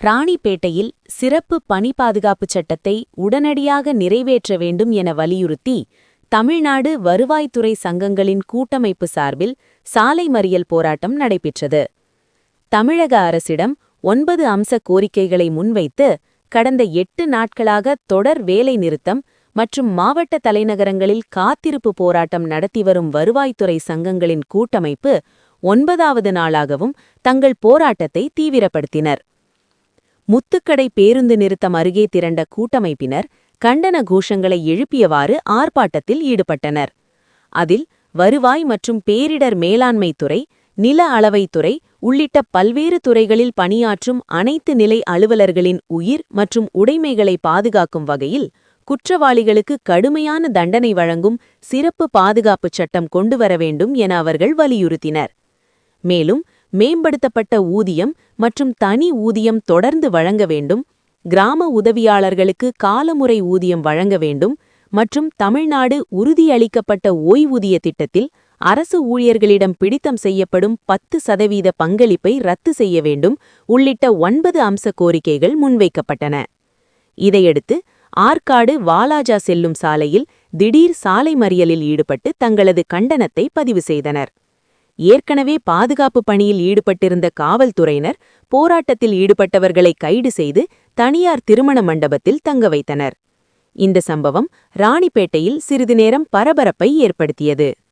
ராணிப்பேட்டையில் சிறப்பு பணி பாதுகாப்புச் சட்டத்தை உடனடியாக நிறைவேற்ற வேண்டும் என வலியுறுத்தி தமிழ்நாடு வருவாய்த்துறை சங்கங்களின் கூட்டமைப்பு சார்பில் சாலை மறியல் போராட்டம் நடைபெற்றது. தமிழக அரசிடம் 9 அம்ச கோரிக்கைகளை முன்வைத்து கடந்த 8 நாட்களாக தொடர் வேலை நிறுத்தம் மற்றும் மாவட்ட தலைநகரங்களில் காத்திருப்பு போராட்டம் நடத்தி வரும் வருவாய்த்துறை சங்கங்களின் கூட்டமைப்பு 9வது நாளாகவும் தங்கள் போராட்டத்தை தீவிரப்படுத்தினர். முத்துக்கடை பேருந்து நிறுத்தம் அருகே திரண்ட கூட்டமைப்பினர் கண்டன கோஷங்களை எழுப்பியவாறு ஆர்ப்பாட்டத்தில் ஈடுபட்டனர். அதில் வருவாய் மற்றும் பேரிடர் மேலாண்மை துறை, நில அளவைத்துறை உள்ளிட்ட பல்வேறு துறைகளில் பணியாற்றும் அனைத்து நிலை அலுவலர்களின் உயிர் மற்றும் உடைமைகளை பாதுகாக்கும் வகையில் குற்றவாளிகளுக்கு கடுமையான தண்டனை வழங்கும் சிறப்பு பாதுகாப்புச் சட்டம் கொண்டுவர வேண்டும் என அவர்கள் வலியுறுத்தினர். மேலும் மேம்படுத்தப்பட்ட ஊதியம் மற்றும் தனி ஊதியம் தொடர்ந்து வழங்க வேண்டும், கிராம உதவியாளர்களுக்கு காலமுறை ஊதியம் வழங்க வேண்டும் மற்றும் தமிழ்நாடு உறுதியளிக்கப்பட்ட ஓய்வூதிய திட்டத்தில் அரசு ஊழியர்களிடம் பிடித்தம் செய்யப்படும் 10% பங்களிப்பை ரத்து செய்ய வேண்டும் உள்ளிட்ட 9 அம்ச கோரிக்கைகள் முன்வைக்கப்பட்டன. இதையடுத்து ஆற்காடு வாலாஜா செல்லும் சாலையில் திடீர் சாலை மறியலில் ஈடுபட்டு தங்களது கண்டனத்தை பதிவு செய்தனர். ஏற்கனவே பாதுகாப்பு பணியில் ஈடுபட்டிருந்த காவல்துறையினர் போராட்டத்தில் ஈடுபட்டவர்களை கைது செய்து தனியார் திருமண மண்டபத்தில் தங்க வைத்தனர். இந்த சம்பவம் ராணிப்பேட்டையில் சிறிது நேரம் பரபரப்பை ஏற்படுத்தியது.